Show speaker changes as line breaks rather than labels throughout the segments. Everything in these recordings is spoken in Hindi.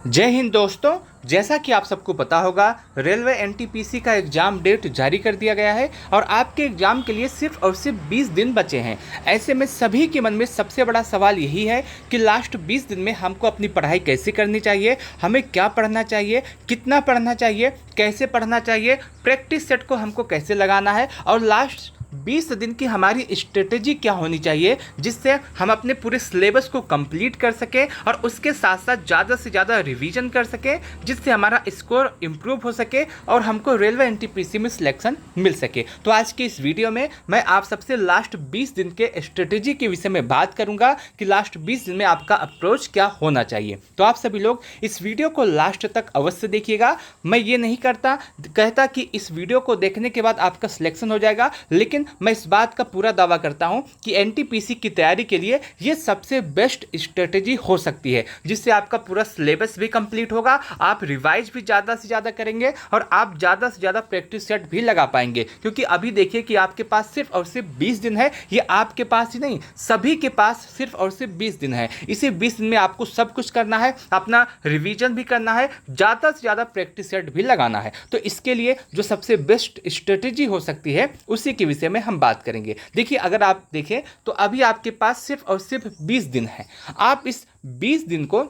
जय हिंद दोस्तों। जैसा कि आप सबको पता होगा, रेलवे एनटीपीसी का एग्ज़ाम डेट जारी कर दिया गया है और आपके एग्ज़ाम के लिए सिर्फ और सिर्फ 20 दिन बचे हैं। ऐसे में सभी के मन में सबसे बड़ा सवाल यही है कि लास्ट 20 दिन में हमको अपनी पढ़ाई कैसे करनी चाहिए, हमें क्या पढ़ना चाहिए, कितना पढ़ना चाहिए, कैसे पढ़ना चाहिए, प्रैक्टिस सेट को हमको कैसे लगाना है और लास्ट 20 दिन की हमारी स्ट्रेटेजी क्या होनी चाहिए जिससे हम अपने पूरे सिलेबस को कंप्लीट कर सकें और उसके साथ साथ ज़्यादा से ज़्यादा रिवीजन कर सकें जिससे हमारा स्कोर इम्प्रूव हो सके और हमको रेलवे एनटीपीसी में सिलेक्शन मिल सके। तो आज की इस वीडियो में मैं आप सबसे लास्ट 20 दिन के स्ट्रेटेजी के विषय में बात करूंगा कि लास्ट 20 दिन में आपका अप्रोच क्या होना चाहिए। तो आप सभी लोग इस वीडियो को लास्ट तक अवश्य देखिएगा। मैं ये नहीं कहता कि इस वीडियो को देखने के बाद आपका सिलेक्शन हो जाएगा, लेकिन मैं इस बात का पूरा दावा करता हूं कि एनटीपीसी की तैयारी के लिए यह सबसे बेस्ट स्ट्रेटेजी हो सकती है जिससे आपका पूरा सिलेबस भी कंप्लीट होगा, आप रिवाइज भी ज़्यादा से ज़्यादा करेंगे और आप ज़्यादा से ज़्यादा प्रैक्टिस सेट भी लगा पाएंगे। क्योंकि अभी देखिए कि आपके पास सिर्फ और सिर्फ 20 दिन है। ये आपके पास ही नहीं, सभी के पास सिर्फ और सिर्फ 20 दिन है। इसी 20 दिन में आपको सब कुछ करना है, अपना रिवीजन भी करना है, ज़्यादा से ज़्यादा प्रैक्टिस सेट भी लगाना है। तो इसके लिए जो सबसे बेस्ट स्ट्रेटेजी हो सकती है उसी के विषय में हम बात करेंगे। देखिए, अगर आप देखें तो अभी आपके पास सिर्फ और सिर्फ 20 दिन है। आप इस 20 दिन को,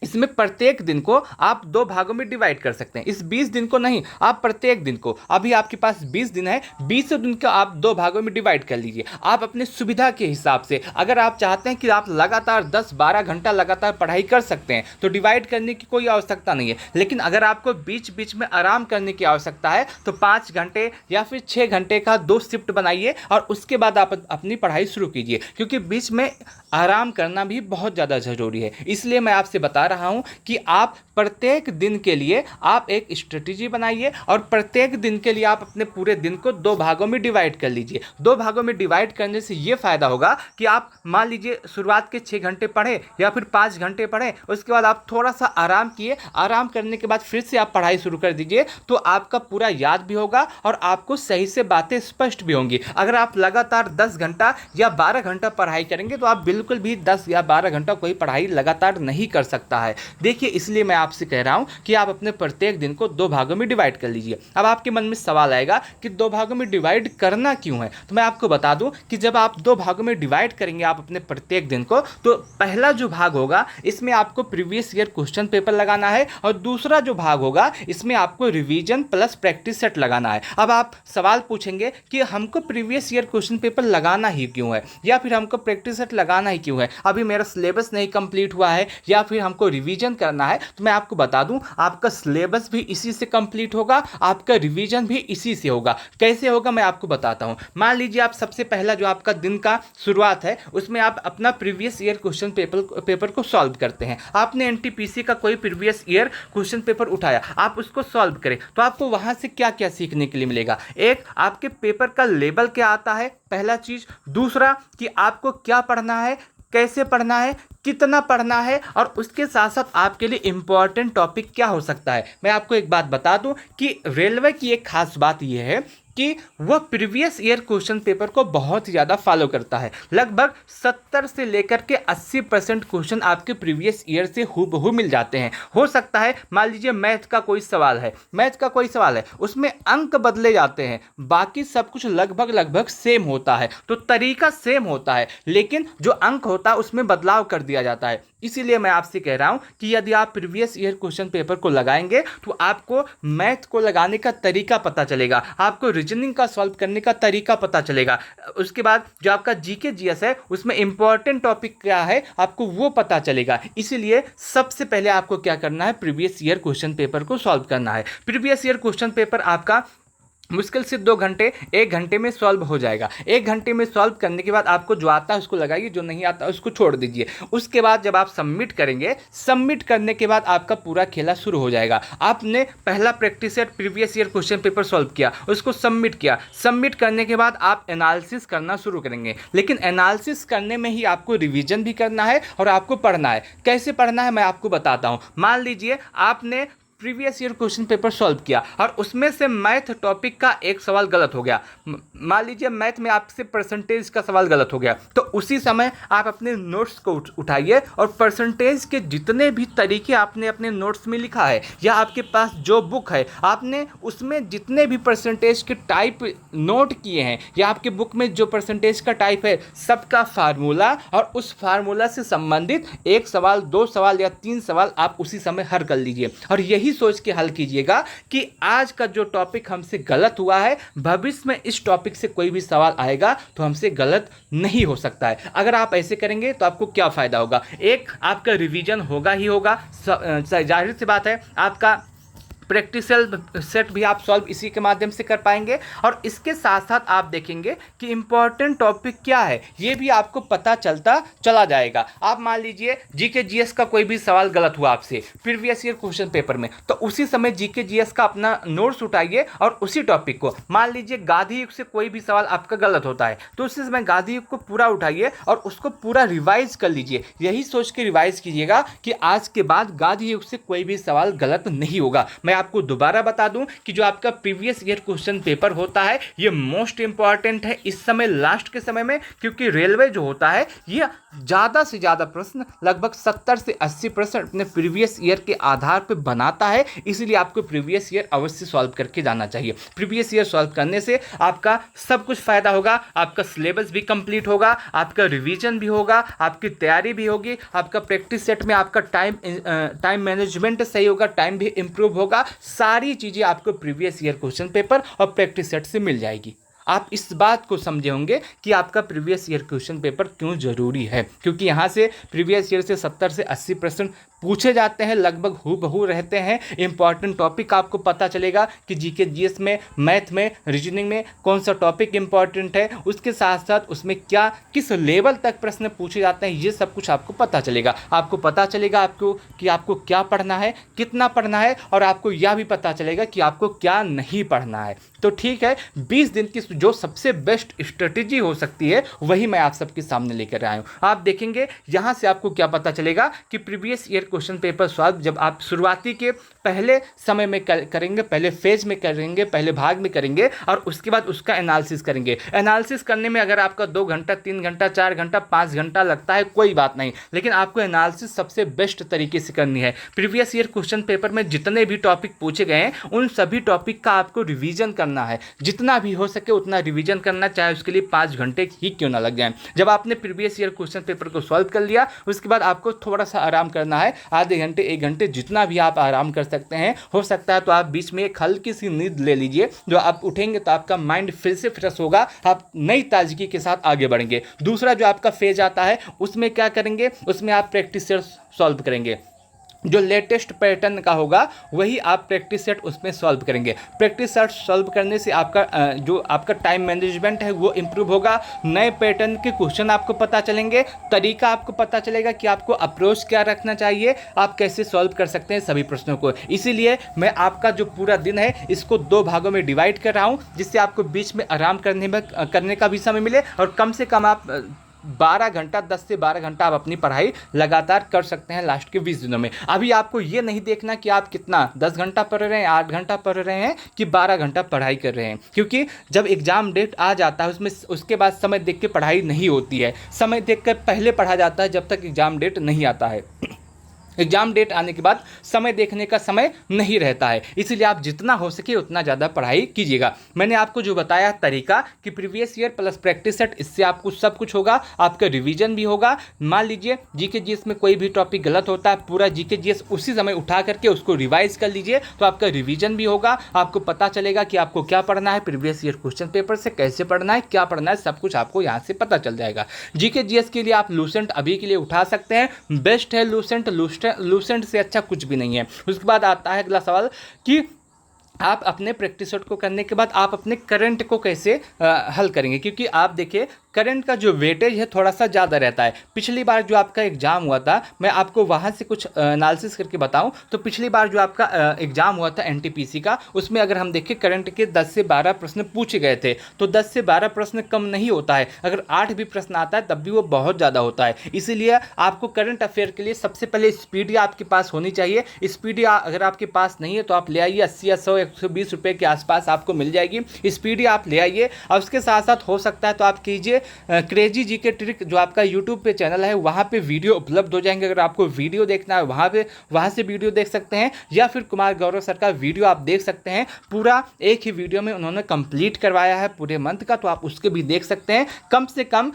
इसमें प्रत्येक दिन को आप 2 भागों में डिवाइड कर सकते हैं। इस 20 दिन को नहीं, आप प्रत्येक दिन को, अभी आपके पास 20 दिन है, 20 दिन को आप 2 भागों में डिवाइड कर लीजिए। आप अपने सुविधा के हिसाब से, अगर आप चाहते हैं कि आप लगातार 10-12 घंटा लगातार पढ़ाई कर सकते हैं तो डिवाइड करने की कोई आवश्यकता नहीं है। लेकिन अगर आपको बीच बीच में आराम करने की आवश्यकता है तो 5 घंटे या फिर 6 घंटे का 2 शिफ्ट बनाइए और उसके बाद आप अपनी पढ़ाई शुरू कीजिए, क्योंकि बीच में आराम करना भी बहुत ज़्यादा ज़रूरी है। इसलिए मैं आपसे बता रहा हूं कि आप प्रत्येक दिन के लिए आप एक स्ट्रेटेजी बनाइए और प्रत्येक दिन के लिए आप अपने पूरे दिन को 2 भागों में डिवाइड कर लीजिए। 2 भागों में डिवाइड करने से ये फायदा होगा कि आप मान लीजिए शुरुआत के 6 घंटे पढ़े या फिर 5 घंटे पढ़े, उसके बाद आप थोड़ा सा आराम किए, आराम करने के बाद फिर से आप पढ़ाई शुरू कर दीजिए, तो आपका पूरा याद भी होगा और आपको सही से बातें स्पष्ट भी होंगी। अगर आप लगातार 10 घंटा या 12 घंटा पढ़ाई करेंगे तो आप बिल्कुल भी 10 या 12 घंटा कोई पढ़ाई लगातार नहीं कर सकता है। देखिए, इसलिए मैं आपसे कह रहा हूं कि आप अपने प्रत्येक दिन को 2 भागों में डिवाइड कर लीजिए। अब आपके मन में सवाल आएगा कि 2 भागों में डिवाइड करना क्यों है, तो मैं आपको बता दूं कि जब आप 2 भागों में डिवाइड करेंगे आप अपने प्रत्येक दिन को, तो पहला जो भाग होगा इसमें आपको प्रीवियस ईयर क्वेश्चन पेपर लगाना है और दूसरा जो भाग होगा इसमें आपको रिवीजन प्लस प्रैक्टिस सेट लगाना है। अब आप सवाल पूछेंगे कि हमको प्रीवियस ईयर क्वेश्चन पेपर लगाना ही क्यों है या फिर हमको प्रैक्टिस सेट लगाना ही क्यों है, अभी मेरा सिलेबस नहीं कंप्लीट हुआ है या फिर हमको रिवीजन करना है। तो मैं आपको बता दूं, आपका सिलेबस भी इसी से कंप्लीट होगा, आपका रिवीजन भी इसी से होगा। कैसे होगा मैं आपको बताता हूं। मान लीजिए आप सबसे पहला जो आपका दिन का शुरुआत है उसमें आप अपना प्रीवियस ईयर क्वेश्चन पेपर को सॉल्व करते हैं। आपने एनटीपीसी का कोई प्रीवियस ईयर क्वेश्चन पेपर उठाया, आप उसको सॉल्व करें, तो आपको वहां से क्या क्या सीखने के लिए मिलेगा। एक, आपके पेपर का लेवल क्या आता है, पहला चीज। दूसरा कि आपको क्या पढ़ना है, कैसे पढ़ना है, कितना पढ़ना है और उसके साथ साथ आपके लिए इंपॉर्टेंट टॉपिक क्या हो सकता है। मैं आपको एक बात बता दूं कि रेलवे की एक खास बात यह है कि वह प्रीवियस ईयर क्वेश्चन पेपर को बहुत ही ज़्यादा फॉलो करता है। लगभग 70 से लेकर के 80% क्वेश्चन आपके प्रीवियस ईयर से हूबहू मिल जाते हैं। हो सकता है मान लीजिए मैथ का कोई सवाल है, उसमें अंक बदले जाते हैं, बाकी सब कुछ लगभग सेम होता है, तो तरीका सेम होता है, लेकिन जो अंक होता है उसमें बदलाव कर दिया जाता है। इसीलिए मैं आपसे कह रहा हूं कि यदि आप प्रीवियस ईयर क्वेश्चन पेपर को लगाएंगे तो आपको मैथ को लगाने का तरीका पता चलेगा, आपको रीजनिंग का सॉल्व करने का तरीका पता चलेगा। उसके बाद जो आपका जीके जीएस है उसमें इंपॉर्टेंट टॉपिक क्या है आपको वो पता चलेगा। इसीलिए सबसे पहले आपको क्या करना है, प्रीवियस ईयर क्वेश्चन पेपर को सॉल्व करना है। प्रीवियस ईयर क्वेश्चन पेपर आपका मुश्किल से 2 घंटे 1 घंटे में सॉल्व हो जाएगा। 1 घंटे में सॉल्व करने के बाद आपको जो आता है उसको लगाइए, जो नहीं आता उसको छोड़ दीजिए। उसके बाद जब आप सबमिट करेंगे, सबमिट करने के बाद आपका पूरा खेला शुरू हो जाएगा। आपने पहला practice set previous year question paper solve किया, उसको सबमिट किया, सबमिट करने के बाद आप एनालिसिस करना शुरू करेंगे। लेकिन एनालिसिस करने में ही आपको रिवीजन भी करना है और आपको पढ़ना है। कैसे पढ़ना है मैं आपको बताता हूँ। मान लीजिए आपने previous year question paper solve किया और उसमें से मैथ टॉपिक का एक सवाल गलत हो गया, मान लीजिए मैथ में आपसे परसेंटेज का सवाल गलत हो गया, तो उसी समय आप अपने नोट्स को उठाइए और परसेंटेज के जितने भी तरीके आपने अपने नोट्स में लिखा है या आपके पास जो बुक है आपने उसमें जितने भी परसेंटेज के टाइप नोट किए हैं या आपके बुक में जो परसेंटेज का टाइप है सबका फार्मूला और उस फार्मूला से संबंधित एक सवाल, दो सवाल या तीन सवाल आप उसी समय हल कर लीजिए और यही सोच के हल कीजिएगा कि आज का जो टॉपिक हमसे गलत हुआ है भविष्य में इस टॉपिक से कोई भी सवाल आएगा तो हमसे गलत नहीं हो सकता है। अगर आप ऐसे करेंगे तो आपको क्या फ़ायदा होगा? एक, आपका रिवीजन होगा ही होगा, जाहिर सी बात है आपका प्रैक्टिस सेट भी आप सॉल्व इसी के माध्यम से कर पाएंगे और इसके साथ साथ आप देखेंगे कि इम्पॉर्टेंट टॉपिक क्या है ये भी आपको पता चलता चला जाएगा। आप मान लीजिए जीके जीएस का कोई भी सवाल गलत हुआ आपसे प्रीवियस ईयर क्वेश्चन पेपर में, तो उसी समय जीके जीएस का अपना नोट्स उठाइए और उसी टॉपिक को, मान लीजिए गांधी युग से कोई भी सवाल आपका गलत होता है तो उसी समय गांधी युग को पूरा उठाइए और उसको पूरा रिवाइज कर लीजिए। यही सोच के रिवाइज कीजिएगा कि आज के बाद गांधी युग से कोई भी सवाल गलत नहीं होगा। मैं आपको दोबारा बता दूं कि जो आपका प्रीवियस ईयर क्वेश्चन पेपर होता है ये मोस्ट इंपॉर्टेंट है इस समय, लास्ट के समय में, क्योंकि रेलवे जो होता है ये ज़्यादा से ज़्यादा प्रश्न लगभग 70 से 80 प्रश्न अपने प्रीवियस ईयर के आधार पर बनाता है, इसलिए आपको प्रीवियस ईयर अवश्य सॉल्व करके जाना चाहिए। प्रीवियस ईयर सॉल्व करने से आपका सब कुछ फायदा होगा, आपका सिलेबस भी कंप्लीट होगा, आपका रिवीजन भी होगा, आपकी तैयारी भी होगी, आपका प्रैक्टिस सेट में आपका टाइम मैनेजमेंट सही होगा, टाइम भी इंप्रूव होगा, सारी चीज़ें आपको प्रीवियस ईयर क्वेश्चन पेपर और प्रैक्टिस सेट से मिल जाएगी। आप इस बात को समझे होंगे कि आपका प्रीवियस ईयर क्वेश्चन पेपर क्यों ज़रूरी है, क्योंकि यहाँ से प्रीवियस ईयर से 70 से 80% पूछे जाते हैं, लगभग हूबहू रहते हैं। इंपॉर्टेंट टॉपिक आपको पता चलेगा कि जीके जीएस में, मैथ में, रीजनिंग में कौन सा टॉपिक इंपॉर्टेंट है, उसके साथ साथ उसमें क्या किस लेवल तक प्रश्न पूछे जाते हैं, ये सब कुछ आपको पता चलेगा। आपको पता चलेगा कि आपको क्या पढ़ना है, कितना पढ़ना है, और आपको यह भी पता चलेगा कि आपको क्या नहीं पढ़ना है। तो ठीक है, 20 दिन की जो सबसे बेस्ट स्ट्रेटेजी हो सकती है वही मैं आप सबके सामने लेकर आया हूँ। आप देखेंगे यहाँ से आपको क्या पता चलेगा कि previous year question paper solve जब आप शुरुआती के पहले समय में करेंगे, पहले फेज में करेंगे, पहले भाग में करेंगे और उसके बाद उसका एनालिसिस करेंगे। एनालिसिस करने में अगर आपका 2 घंटा, 3 घंटा, 4 घंटा, 5 घंटा लगता है कोई बात नहीं, लेकिन आपको एनालिसिस सबसे बेस्ट तरीके से करनी है। प्रीवियस ईयर क्वेश्चन पेपर में जितने भी टॉपिक पूछे गए हैं उन सभी टॉपिक का आपको रिवीजन करना है, जितना भी हो सके उतना रिवीजन करना, चाहे उसके लिए 5 घंटे ही क्यों ना लग जाए। जब आपने प्रीवियस ईयर क्वेश्चन पेपर को सॉल्व कर लिया उसके बाद आपको थोड़ा सा आराम करना है, आधे घंटे, 1 घंटे, जितना भी आप आराम कर सकते हैं। हो सकता है तो आप बीच में एक हल्की सी नींद ले लीजिए, जो आप उठेंगे तो आपका माइंड फिर से फ्रेश होगा, आप नई ताजगी के साथ आगे बढ़ेंगे। दूसरा जो आपका फेज आता है उसमें क्या करेंगे, उसमें आप प्रैक्टिस सेट सॉल्व करेंगे, जो लेटेस्ट पैटर्न का होगा वही आप प्रैक्टिस सेट उसमें सॉल्व करेंगे। प्रैक्टिस सेट सॉल्व करने से आपका जो आपका टाइम मैनेजमेंट है वो इम्प्रूव होगा, नए पैटर्न के क्वेश्चन आपको पता चलेंगे, तरीका आपको पता चलेगा कि आपको अप्रोच क्या रखना चाहिए, आप कैसे सॉल्व कर सकते हैं सभी प्रश्नों को। इसीलिए मैं आपका जो पूरा दिन है इसको 2 भागों में डिवाइड कर रहा हूँ, जिससे आपको बीच में आराम करने का भी समय मिले और कम से कम आप 12 घंटा, 10 से 12 घंटा आप अपनी पढ़ाई लगातार कर सकते हैं लास्ट के 20 दिनों में। अभी आपको ये नहीं देखना कि आप कितना 10 घंटा पढ़ रहे हैं, 8 घंटा पढ़ रहे हैं कि 12 घंटा पढ़ाई कर रहे हैं, क्योंकि जब एग्ज़ाम डेट आ जाता है उसमें उसके बाद समय देख के पढ़ाई नहीं होती है, समय देख कर पहले पढ़ा जाता है जब तक एग्ज़ाम डेट नहीं आता है। एग्जाम डेट आने के बाद समय देखने का समय नहीं रहता है, इसीलिए आप जितना हो सके उतना ज़्यादा पढ़ाई कीजिएगा। मैंने आपको जो बताया तरीका कि previous year plus practice set, इससे आपको सब कुछ होगा, आपका रिवीजन भी होगा। मान लीजिए जीके जीएस में कोई भी टॉपिक गलत होता है, पूरा जीके जीएस उसी समय उठा करके उसको रिवाइज कर लीजिए, तो आपका रिवीजन भी होगा, आपको पता चलेगा कि आपको क्या पढ़ना है, प्रीवियस ईयर क्वेश्चन पेपर से कैसे पढ़ना है, क्या पढ़ना है, सब कुछ आपको यहाँ से पता चल जाएगा। जीके जीएस के लिए आप लूसेंट अभी के लिए उठा सकते हैं, बेस्ट है लूसेंट से अच्छा कुछ भी नहीं है। उसके बाद आता है अगला सवाल कि आप अपने प्रैक्टिस सेट को करने के बाद आप अपने करंट को कैसे हल करेंगे, क्योंकि आप देखिए करंट का जो वेटेज है थोड़ा सा ज़्यादा रहता है। पिछली बार जो आपका एग्ज़ाम हुआ था, मैं आपको वहाँ से कुछ एनालिसिस करके बताऊँ तो पिछली बार जो आपका एग्ज़ाम हुआ था एनटीपीसी का, उसमें अगर हम देखें करंट के 10 से 12 प्रश्न पूछे गए थे। तो 10 से 12 प्रश्न कम नहीं होता है, अगर 8 भी प्रश्न आता है तब भी वो बहुत ज़्यादा होता है। इसीलिए आपको करंट अफेयर के लिए सबसे पहले स्पीडी आपके पास होनी चाहिए। स्पीडी अगर आपके पास नहीं है तो आप ले आइए, 80 या 100 120 रुपये के आसपास आपको मिल जाएगी। स्पीडी आप ले आइए, और उसके साथ साथ हो सकता है तो आप कीजिए क्रेजी जी के ट्रिक, जो आपका यूट्यूब पे चैनल है वहाँ पे वीडियो उपलब्ध हो जाएंगे। अगर आपको वीडियो देखना है वहाँ से वीडियो देख सकते हैं, या फिर कुमार गौरव सर का वीडियो आप देख सकते हैं। पूरा एक ही वीडियो में उन्होंने कंप्लीट करवाया है पूरे मंथ का, तो आप उसके भी देख सकते हैं। कम से कम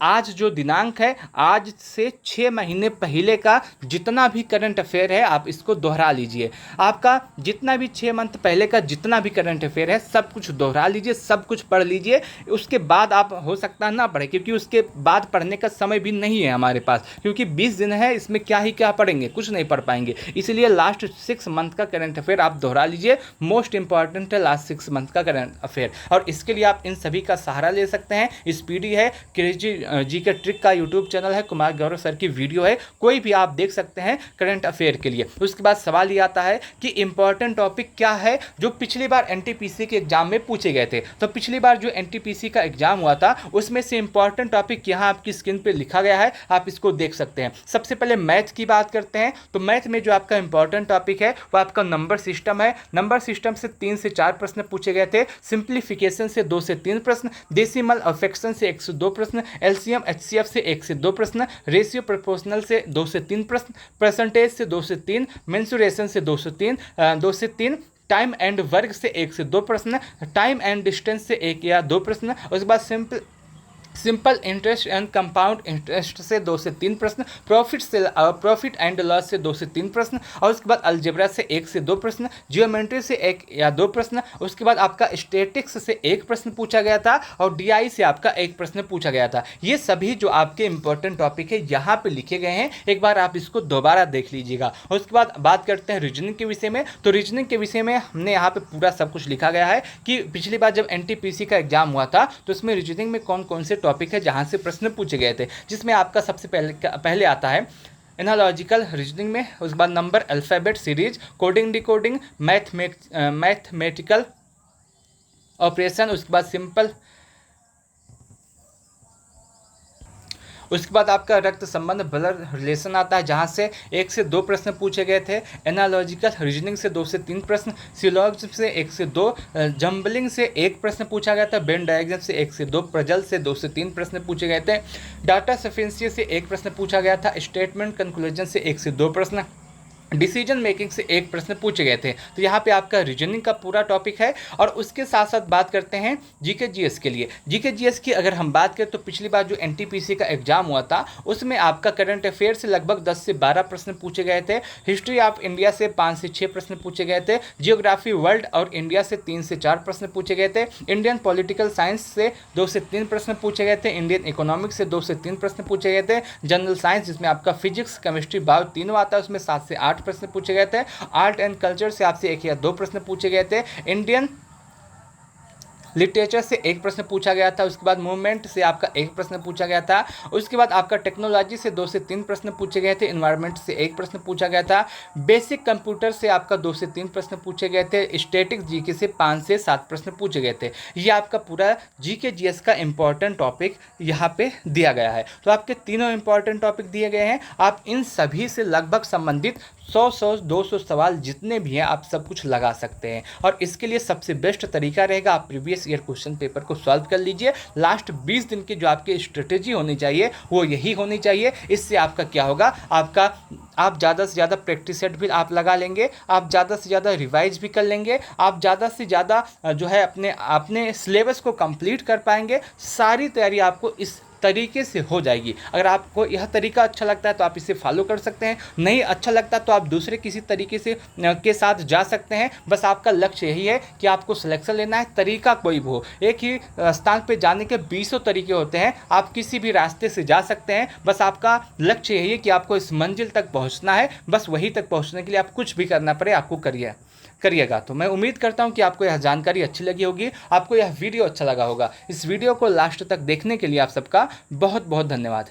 आज जो दिनांक है, आज से 6 महीने पहले का जितना भी करंट अफेयर है आप इसको दोहरा लीजिए। आपका जितना भी 6 मंथ पहले का जितना भी करंट अफेयर है सब कुछ दोहरा लीजिए, सब कुछ पढ़ लीजिए। उसके बाद आप हो सकता है ना पढ़े, क्योंकि उसके बाद पढ़ने का समय भी नहीं है हमारे पास, क्योंकि 20 दिन है, इसमें क्या पढ़ेंगे, कुछ नहीं पढ़ पाएंगे। इसीलिए लास्ट 6 मंथ का करंट अफेयर आप दोहरा लीजिए। मोस्ट इंपॉर्टेंट है लास्ट 6 मंथ का करंट अफेयर, और इसके लिए आप इन सभी का सहारा ले सकते हैं। स्पीडी है, क्रेजी जी के ट्रिक का यूट्यूब चैनल है, कुमार गौरव सर की वीडियो है, कोई भी आप देख सकते हैं करंट अफेयर के लिए। उसके बाद सवाल ये आता है कि इंपॉर्टेंट टॉपिक क्या है जो पिछली बार एनटीपीसी के एग्जाम में पूछे गए थे। तो पिछली बार जो एनटीपीसी का एग्जाम हुआ था उसमें से इंपॉर्टेंट टॉपिक यहाँ आपकी स्क्रीन पे लिखा गया है, आप इसको देख सकते हैं। सबसे पहले मैथ की बात करते हैं, तो मैथ में जो आपका इंपॉर्टेंट टॉपिक है वो आपका नंबर सिस्टम है। नंबर सिस्टम से 3 से 4 प्रश्न पूछे गए थे, सिंप्लीफिकेशन से 2 से 3 प्रश्न, डेसिमल और फ्रैक्शन से 1 से 2 प्रश्न, एलसीएम एचसीएफ से 1 से 2 प्रश्न, रेशियो प्रोपोर्शनल से 2 से 3 प्रश्न, परसेंटेज से 2 से 3, मेंसुरेशन से 2 से 3, टाइम एंड वर्क से 1 से 2 प्रश्न, टाइम एंड डिस्टेंस से 1 या 2 प्रश्न। उसके बाद simple interest and compound interest से 2 से 3 प्रश्न, प्रॉफिट एंड लॉस से 2 से 3 प्रश्न, और उसके बाद अलजेब्रा से 1 से 2 प्रश्न, जियोमेट्री से 1 या 2 प्रश्न। उसके बाद आपका स्टैटिक्स से 1 प्रश्न पूछा गया था, और डीआई से आपका 1 प्रश्न पूछा गया था। ये सभी जो आपके इंपॉर्टेंट टॉपिक है यहाँ पे लिखे गए हैं, एक बार आप इसको दोबारा देख लीजिएगा। और उसके बाद बात करते हैं रीजनिंग के विषय में। तो रीजनिंग के विषय में हमने यहाँ पे पूरा सब कुछ लिखा गया है कि पिछली बार जब एनटीपीसी का एग्जाम हुआ था तो उसमें रीजनिंग में कौन कौन से टॉपिक है जहां से प्रश्न पूछे गए थे, जिसमें आपका सबसे पहले आता है एनालॉजिकल रीजनिंग में। उसके बाद number, alphabet series, coding decoding, mathematical operation. उसके बाद सिंपल, उसके बाद आपका रक्त संबंध ब्लड रिलेशन आता है, जहाँ से 1 से 2 प्रश्न पूछे गए थे। एनालॉजिकल रीजनिंग से 2 से 3 प्रश्न, सिलॉजिज्म से 1 से 2, जम्बलिंग से 1 प्रश्न पूछा गया था, वेन डायग्राम से 1 से 2, प्रजल से 2 से 3 प्रश्न पूछे गए थे, डाटा सफिशिएंसी से 1 प्रश्न पूछा गया था, स्टेटमेंट कंक्लूजन से 1 से 2 प्रश्न, डिसीजन मेकिंग से 1 प्रश्न पूछे गए थे। तो यहाँ पे आपका रीजनिंग का पूरा टॉपिक है। और उसके साथ साथ बात करते हैं जीके जीएस के लिए। जीके जीएस की अगर हम बात करें तो पिछली बार जो एनटीपीसी का एग्जाम हुआ था उसमें आपका करंट अफेयर से लगभग 10 से 12 प्रश्न पूछे गए थे, हिस्ट्री ऑफ इंडिया से 5 से 6 प्रश्न पूछे गए थे, जियोग्राफी वर्ल्ड और इंडिया से 3 से 4 प्रश्न पूछे गए थे, इंडियन पॉलिटिकल साइंस से 2 से 3 प्रश्न पूछे गए थे, इंडियन इकोनॉमिक्स से 2 से 3 प्रश्न पूछे गए थे, जनरल साइंस जिसमें आपका फिजिक्स केमिस्ट्री बायो तीनों आता है उसमें 7 से 8 प्रश्न पूछे गए थे, आर्ट एंड कल्चर से आपसे 1 या 2 प्रश्न पूछे गए थे, इंडियन लिटरेचर से 1 प्रश्न पूछा गया था, उसके बाद मूवमेंट से आपका 1 प्रश्न पूछा गया था, उसके बाद आपका टेक्नोलॉजी से 2 से 3 प्रश्न पूछे गए थे, इन्वायरमेंट से 1 प्रश्न पूछा गया था, बेसिक कंप्यूटर से आपका 2 से 3 प्रश्न पूछे गए थे, स्टैटिक जीके से 5 से 7 प्रश्न पूछे गए थे। ये आपका पूरा जीके जीएस का इंपॉर्टेंट टॉपिक यहाँ पे दिया गया है। तो आपके तीनों इंपॉर्टेंट टॉपिक दिए गए हैं, आप इन सभी से लगभग संबंधित 100-200 सवाल जितने भी हैं आप सब कुछ लगा सकते हैं। और इसके लिए सबसे बेस्ट तरीका रहेगा आप प्रीवियस ईयर क्वेश्चन पेपर को सॉल्व कर लीजिए। लास्ट 20 दिन की जो आपकी स्ट्रेटेजी होनी चाहिए वो यही होनी चाहिए। इससे आपका क्या होगा, आप ज़्यादा से ज़्यादा प्रैक्टिस सेट भी आप लगा लेंगे, आप ज़्यादा से ज़्यादा रिवाइज भी कर लेंगे, आप ज़्यादा से ज़्यादा जो है अपने सिलेबस को कंप्लीट कर पाएंगे। सारी तैयारी आपको इस तरीके से हो जाएगी। अगर आपको यह तरीका अच्छा लगता है तो आप इसे फॉलो कर सकते हैं, नहीं अच्छा लगता तो आप दूसरे किसी तरीके से के साथ जा सकते हैं। बस आपका लक्ष्य यही है कि आपको सिलेक्शन लेना है, तरीका कोई भी हो। एक ही स्थान पे जाने के 20 तरीके होते हैं, आप किसी भी रास्ते से जा सकते हैं। बस आपका लक्ष्य यही है कि आपको इस मंजिल तक पहुँच पहुंचना है, बस वहीं तक पहुंचने के लिए आप कुछ भी करना पड़े आपको करिएगा। तो मैं उम्मीद करता हूं कि आपको यह जानकारी अच्छी लगी होगी, आपको यह वीडियो अच्छा लगा होगा। इस वीडियो को लास्ट तक देखने के लिए आप सबका बहुत बहुत धन्यवाद।